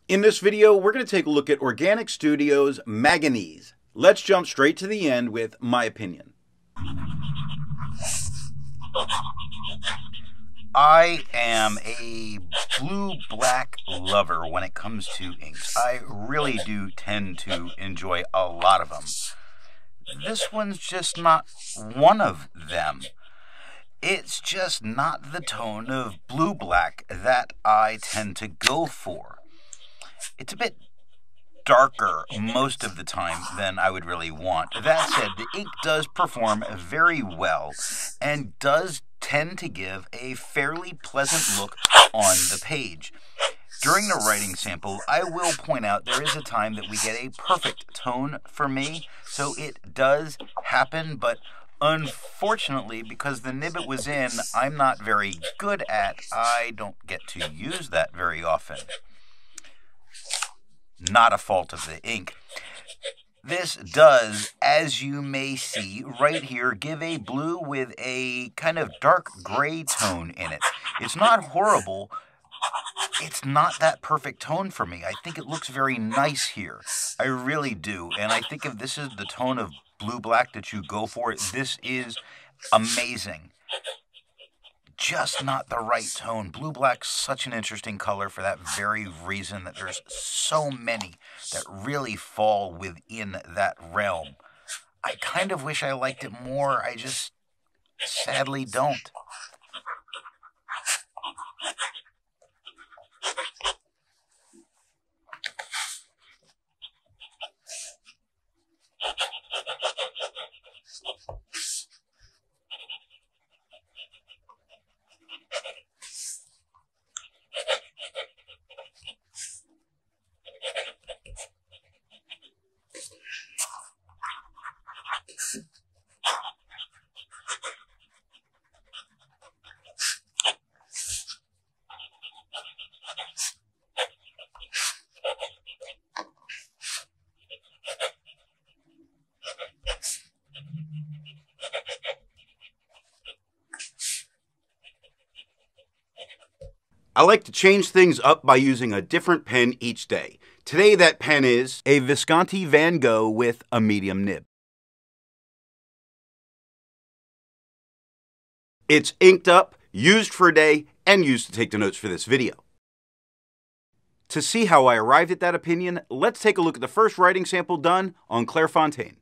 In this video, we're going to take a look at Organic Studio's Manganese. Let's jump straight to the end with my opinion. I am a blue-black lover when it comes to inks. I really do tend to enjoy a lot of them. This one's just not one of them. It's just not the tone of blue-black that I tend to go for. It's a bit darker most of the time than I would really want. That said, the ink does perform very well and does tend to give a fairly pleasant look on the page. During the writing sample, I will point out there is a time that we get a perfect tone for me, so it does happen, but unfortunately, because the nib it was in, I'm not very good at, I don't get to use that very often. Not a fault of the ink. This does, as you may see right here, give a blue with a kind of dark gray tone in it. It's not horrible. It's not that perfect tone for me. I think it looks very nice here. I really do. And I think if this is the tone of blue-black that you go for, this is amazing. Just not the right tone. Blue-black's such an interesting color for that very reason that there's so many that really fall within that realm. I kind of wish I liked it more. I just sadly don't. I like to change things up by using a different pen each day. Today that pen is a Visconti Van Gogh with a medium nib. It's inked up, used for a day, and used to take the notes for this video. To see how I arrived at that opinion, let's take a look at the first writing sample done on Clairfontaine.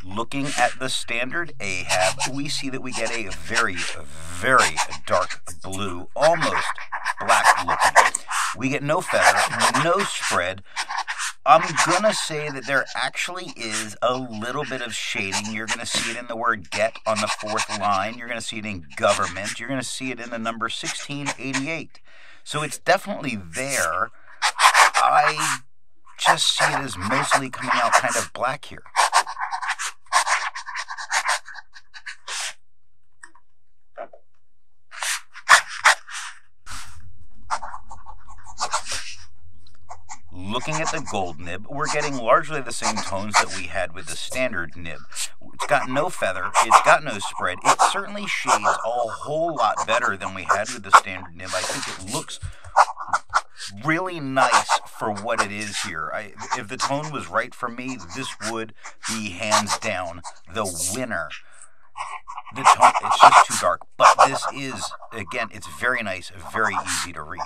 Looking at the standard AHAB, we see that we get a very, very dark blue, almost black looking. We get no feather, no spread. I'm going to say that there actually is a little bit of shading. You're going to see it in the word get on the fourth line. You're going to see it in government. You're going to see it in the number 1688. So it's definitely there. I just see it as mostly coming out kind of black here. Looking at the gold nib, we're getting largely the same tones that we had with the standard nib. It's got no feather, it's got no spread. It certainly shades a whole lot better than we had with the standard nib. I think it looks really nice for what it is here. If the tone was right for me, this would be hands down the winner. The tone, it's just too dark, but this is, again, it's very nice, very easy to read.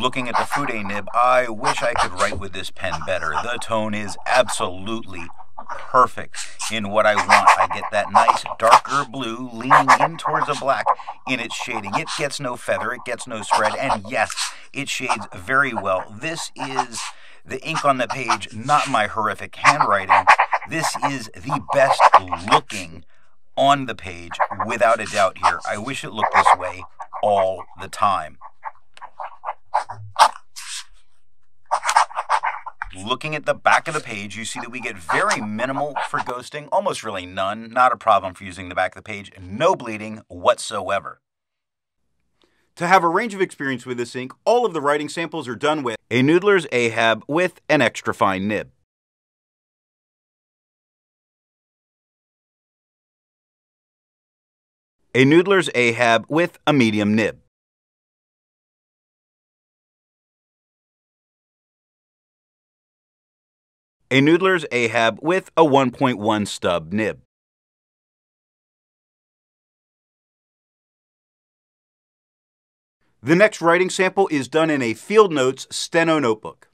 Looking at the Fude nib, I wish I could write with this pen better. The tone is absolutely perfect in what I want. I get that nice darker blue leaning in towards a black in its shading. It gets no feather, it gets no spread, and yes, it shades very well. This is the ink on the page, not my horrific handwriting. This is the best looking on the page, without a doubt here. I wish it looked this way all the time. Looking at the back of the page, you see that we get very minimal for ghosting, almost really none, not a problem for using the back of the page, no bleeding whatsoever. To have a range of experience with this ink, all of the writing samples are done with a Noodler's Ahab with an extra fine nib. A Noodler's Ahab with a medium nib. A Noodler's Ahab with a 1.1 stub nib. The next writing sample is done in a FieldNotes Steno notebook.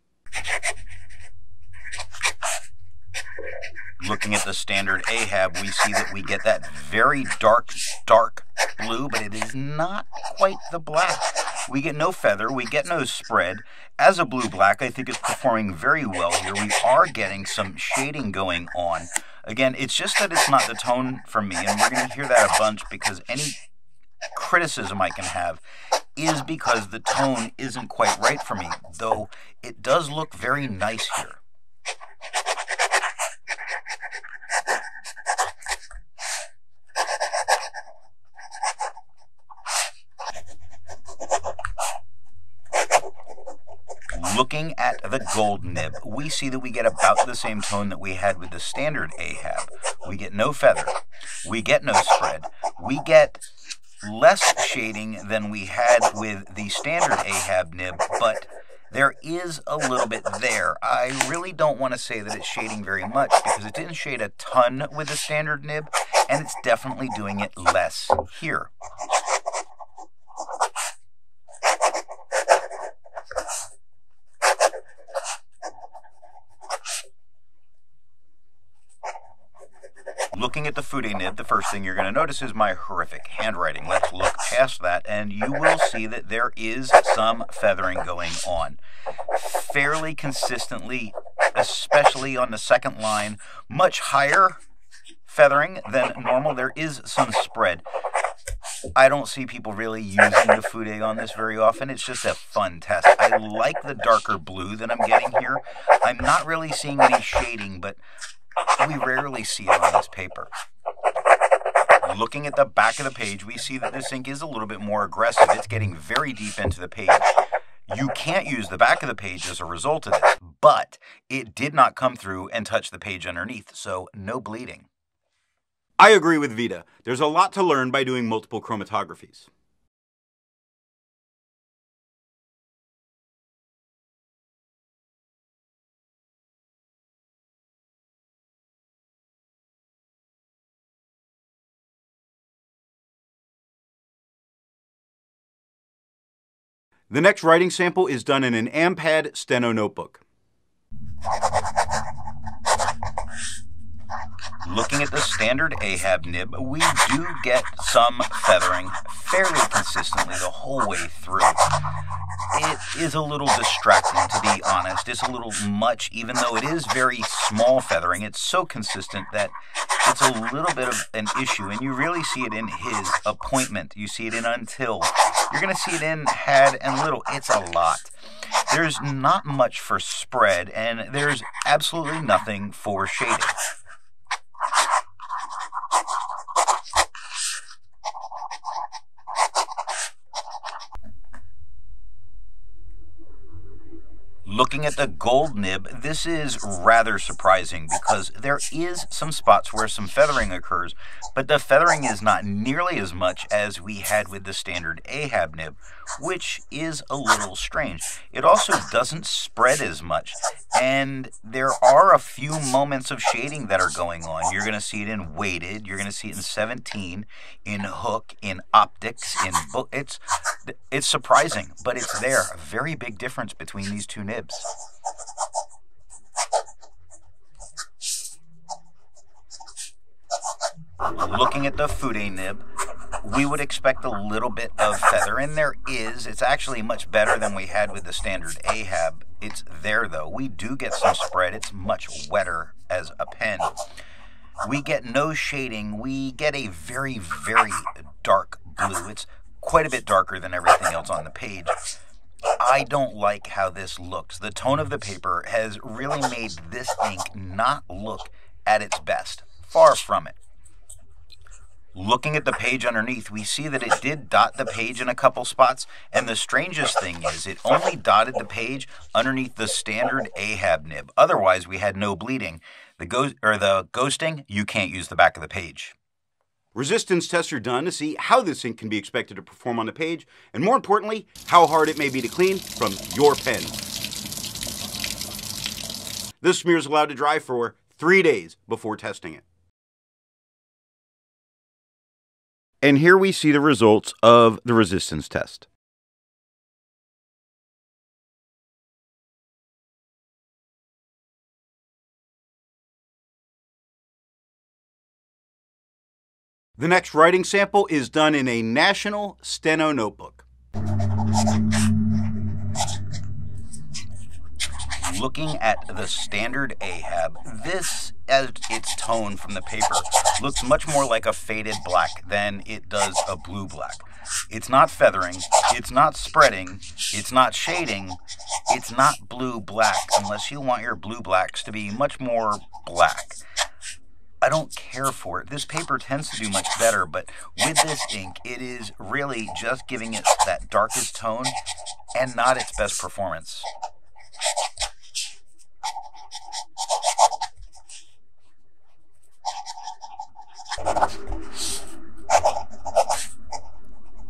Looking at the standard Ahab, we see that we get that very dark blue, but it is not quite the black. We get no feather, we get no spread. As a blue-black, I think it's performing very well here. We are getting some shading going on. Again, it's just that it's not the tone for me, and we're going to hear that a bunch because any criticism I can have is because the tone isn't quite right for me, though it does look very nice here. Looking at the gold nib, we see that we get about the same tone that we had with the standard Ahab. We get no feather, we get no spread, we get less shading than we had with the standard Ahab nib, but there is a little bit there. I really don't want to say that it's shading very much because it didn't shade a ton with the standard nib, and it's definitely doing it less here. Looking at the Fude nib, the first thing you're going to notice is my horrific handwriting. Let's look past that, and you will see that there is some feathering going on. Fairly consistently, especially on the second line, much higher feathering than normal. There is some spread. I don't see people really using the Fude on this very often. It's just a fun test. I like the darker blue that I'm getting here. I'm not really seeing any shading, but we rarely see it on this paper. Looking at the back of the page, we see that this ink is a little bit more aggressive. It's getting very deep into the page. You can't use the back of the page as a result of this, but it did not come through and touch the page underneath, so no bleeding. I agree with Vita. There's a lot to learn by doing multiple chromatographies. The next writing sample is done in an AmPad Steno notebook. Looking at the standard Ahab nib, we do get some feathering fairly consistently the whole way through. It is a little distracting, to be honest. It's a little much, even though it is very small feathering. It's so consistent that it's a little bit of an issue, and you really see it in his appointment. You see it in until. You're going to see it in had and little. It's a lot. There's not much for spread, and there's absolutely nothing for shading. Looking at the gold nib, this is rather surprising because there is some spots where some feathering occurs, but the feathering is not nearly as much as we had with the standard Ahab nib, which is a little strange. It also doesn't spread as much, and there are a few moments of shading that are going on. You're going to see it in weighted, you're going to see it in 17, in hook, in optics, in book. It's surprising, but it's there. A very big difference between these two nibs. Looking at the Fude nib, we would expect a little bit of feather, and there is. It's actually much better than we had with the standard Ahab. It's there, though. We do get some spread. It's much wetter as a pen. We get no shading. We get a very, very dark blue. It's quite a bit darker than everything else on the page. I don't like how this looks. The tone of the paper has really made this ink not look at its best. Far from it. Looking at the page underneath, we see that it did dot the page in a couple spots, and the strangest thing is it only dotted the page underneath the standard AmPad nib. Otherwise, we had no bleeding. The ghosting, you can't use the back of the page. Resistance tests are done to see how this ink can be expected to perform on the page, and more importantly, how hard it may be to clean from your pen. This smear is allowed to dry for 3 days before testing it. And here we see the results of the resistance test. The next writing sample is done in a national Steno notebook. Looking at the standard AmPad, this, as its tone from the paper, looks much more like a faded black than it does a blue-black. It's not feathering, it's not spreading, it's not shading, it's not blue-black, unless you want your blue-blacks to be much more black. I don't care for it. This paper tends to do much better, but with this ink, it is really just giving it that darkest tone and not its best performance.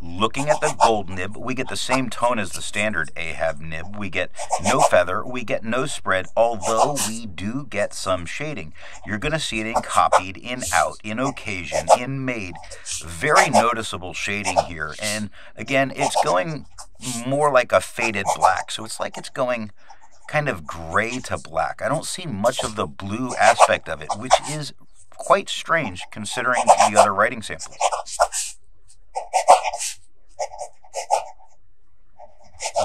Looking at the gold nib, we get the same tone as the standard AmPad nib. We get no feather, we get no spread, although we do get some shading. You're going to see it in copied, in out, in occasion, in made. Very noticeable shading here. And again, it's going more like a faded black. So it's like it's going kind of gray to black. I don't see much of the blue aspect of it, which is quite strange considering the other writing samples.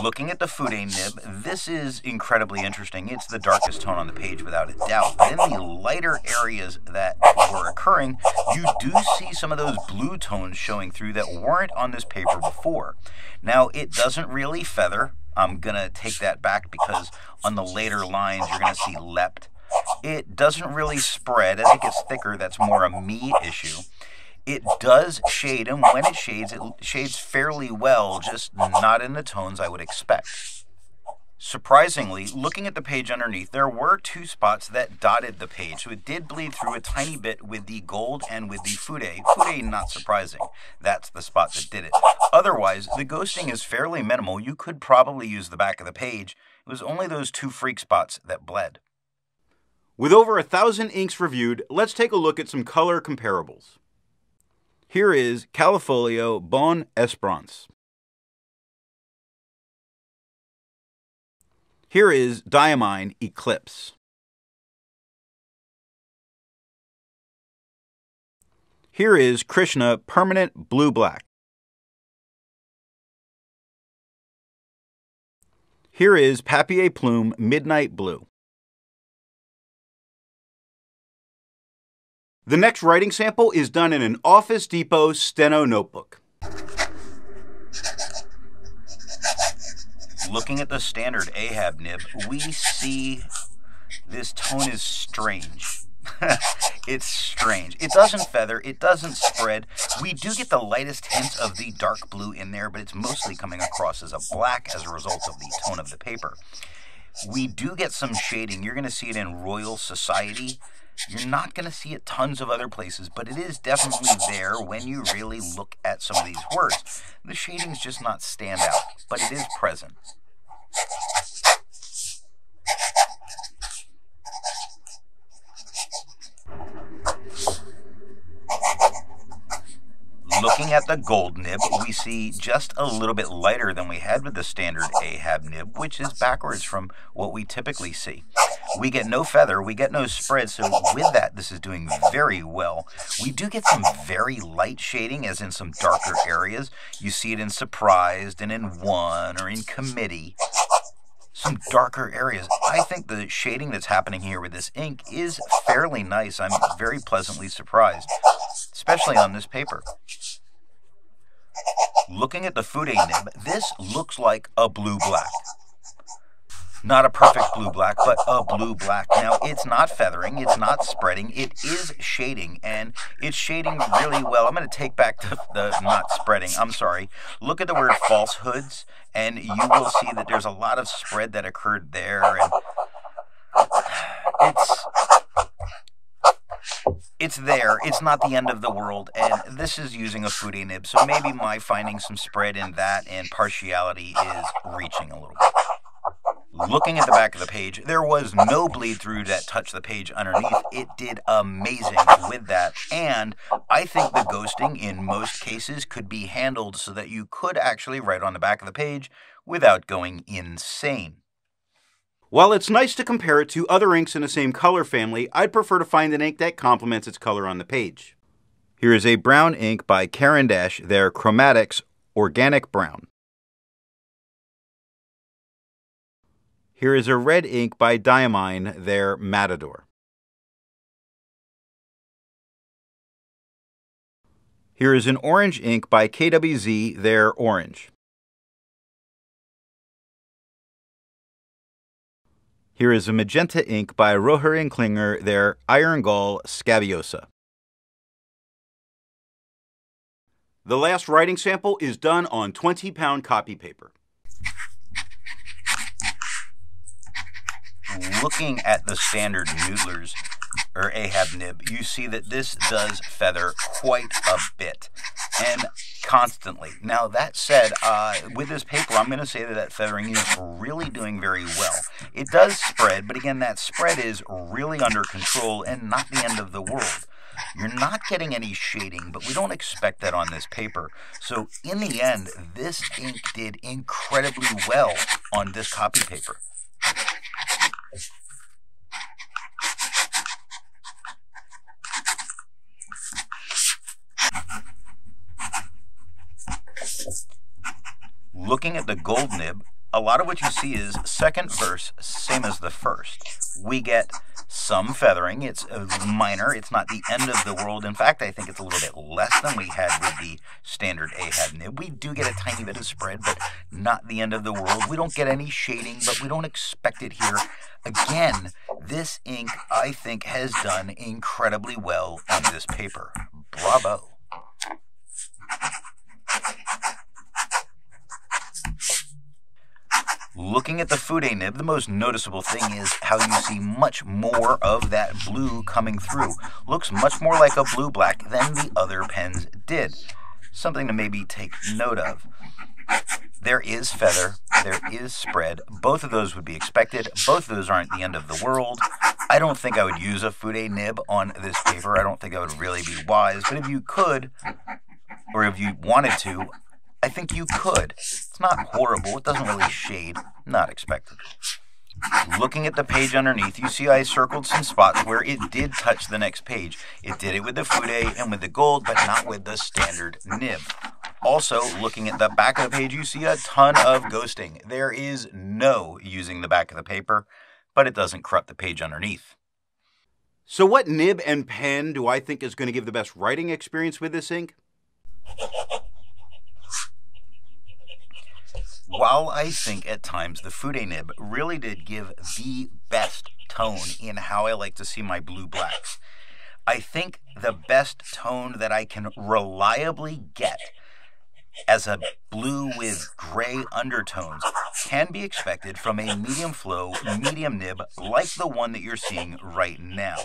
Looking at the Fude nib, this is incredibly interesting. It's the darkest tone on the page without a doubt. But in the lighter areas that were occurring, you do see some of those blue tones showing through that weren't on this paper before. Now, it doesn't really feather. I'm going to take that back because on the later lines, you're going to see leapt. It doesn't really spread. As it gets thicker, that's more a me issue. It does shade, and when it shades fairly well, just not in the tones I would expect. Surprisingly, looking at the page underneath, there were 2 spots that dotted the page, so it did bleed through a tiny bit with the gold and with the Fude. Fude, not surprising. That's the spot that did it. Otherwise, the ghosting is fairly minimal. You could probably use the back of the page. It was only those 2 freak spots that bled. With over 1,000 inks reviewed, let's take a look at some color comparables. Here is Califolio Bon Espérance. Here is Diamine Eclipse. Here is Krishna Permanent Blue Black. Here is Papier Plume Midnight Blue. The next writing sample is done in an Office Depot Steno notebook. Looking at the standard AmPad nib, we see this tone is strange. It's strange. It doesn't feather, it doesn't spread. We do get the lightest hints of the dark blue in there, but it's mostly coming across as a black as a result of the tone of the paper. We do get some shading. You're going to see it in Royal Society. You're not going to see it tons of other places, but it is definitely there when you really look at some of these words. The shadings just not stand out, but it is present. Looking at the gold nib, we see just a little bit lighter than we had with the standard AmPad nib, which is backwards from what we typically see. We get no feather, we get no spread, so with that, this is doing very well. We do get some very light shading, as in some darker areas. You see it in Surprised and in One or in Committee. Some darker areas. I think the shading that's happening here with this ink is fairly nice. I'm very pleasantly surprised, especially on this paper. Looking at the Fude nib, this looks like a blue-black. Not a perfect blue-black, but a blue-black. Now, it's not feathering, it's not spreading, it is shading, and it's shading really well. I'm going to take back the not spreading, I'm sorry. Look at the word falsehoods, and you will see that there's a lot of spread that occurred there, and it's there. It's not the end of the world, and this is using a Fude nib, so maybe my finding some spread in that and partiality is reaching a little bit. Looking at the back of the page, there was no bleed through that touched the page underneath. It did amazing with that, and I think the ghosting in most cases could be handled so that you could actually write on the back of the page without going insane. While it's nice to compare it to other inks in the same color family, I'd prefer to find an ink that complements its color on the page. Here is a brown ink by Caran d'Ache, their Chromatics Organic Brown. Here is a red ink by Diamine, their Matador. Here is an orange ink by KWZ, their Orange. Here is a magenta ink by Roher & Klinger, their Iron Gall Scabiosa. The last writing sample is done on 20-pound copy paper. Looking at the standard Noodler's or Ahab nib, you see that this does feather quite a bit and constantly. Now that said, with this paper, I'm going to say that feathering is really doing very well. It does spread, but again, that spread is really under control and not the end of the world. You're not getting any shading, but we don't expect that on this paper. So in the end, this ink did incredibly well on this copy paper. Looking at the gold nib, a lot of what you see is second verse, same as the first. We get some feathering. It's minor. It's not the end of the world. In fact, I think it's a little bit less than we had with the standard Ahab nib. We do get a tiny bit of spread, but not the end of the world. We don't get any shading, but we don't expect it here. Again, this ink, I think, has done incredibly well on this paper. Bravo. Looking at the Fude nib, the most noticeable thing is how you see much more of that blue coming through. Looks much more like a blue-black than the other pens did. Something to maybe take note of. There is feather, there is spread. Both of those would be expected. Both of those aren't the end of the world. I don't think I would use a Fude nib on this paper. I don't think that would really be wise. But if you could, or if you wanted to, I think you could. It's not horrible. It doesn't really shade. Not expected. Looking at the page underneath, you see I circled some spots where it did touch the next page. It did it with the Fude and with the gold, but not with the standard nib. Also, looking at the back of the page, you see a ton of ghosting. There is no using the back of the paper, but it doesn't corrupt the page underneath. So what nib and pen do I think is going to give the best writing experience with this ink? While I think at times the Fude nib really did give the best tone in how I like to see my blue blacks, I think the best tone that I can reliably get as a blue with gray undertones can be expected from a medium flow, medium nib like the one that you're seeing right now.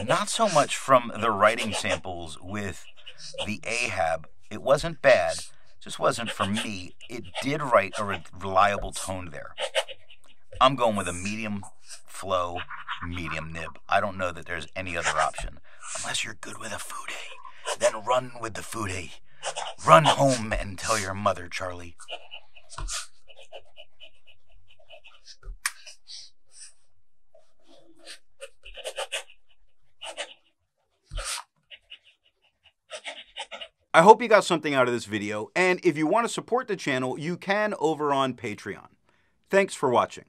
Not so much from the writing samples with the Ahab. It wasn't bad. Just wasn't for me. It did write a reliable tone there. I'm going with a medium flow, medium nib. I don't know that there's any other option. Unless you're good with a Fude, then run with the Fude. Run home and tell your mother, Charlie. I hope you got something out of this video, and if you want to support the channel, you can over on Patreon. Thanks for watching.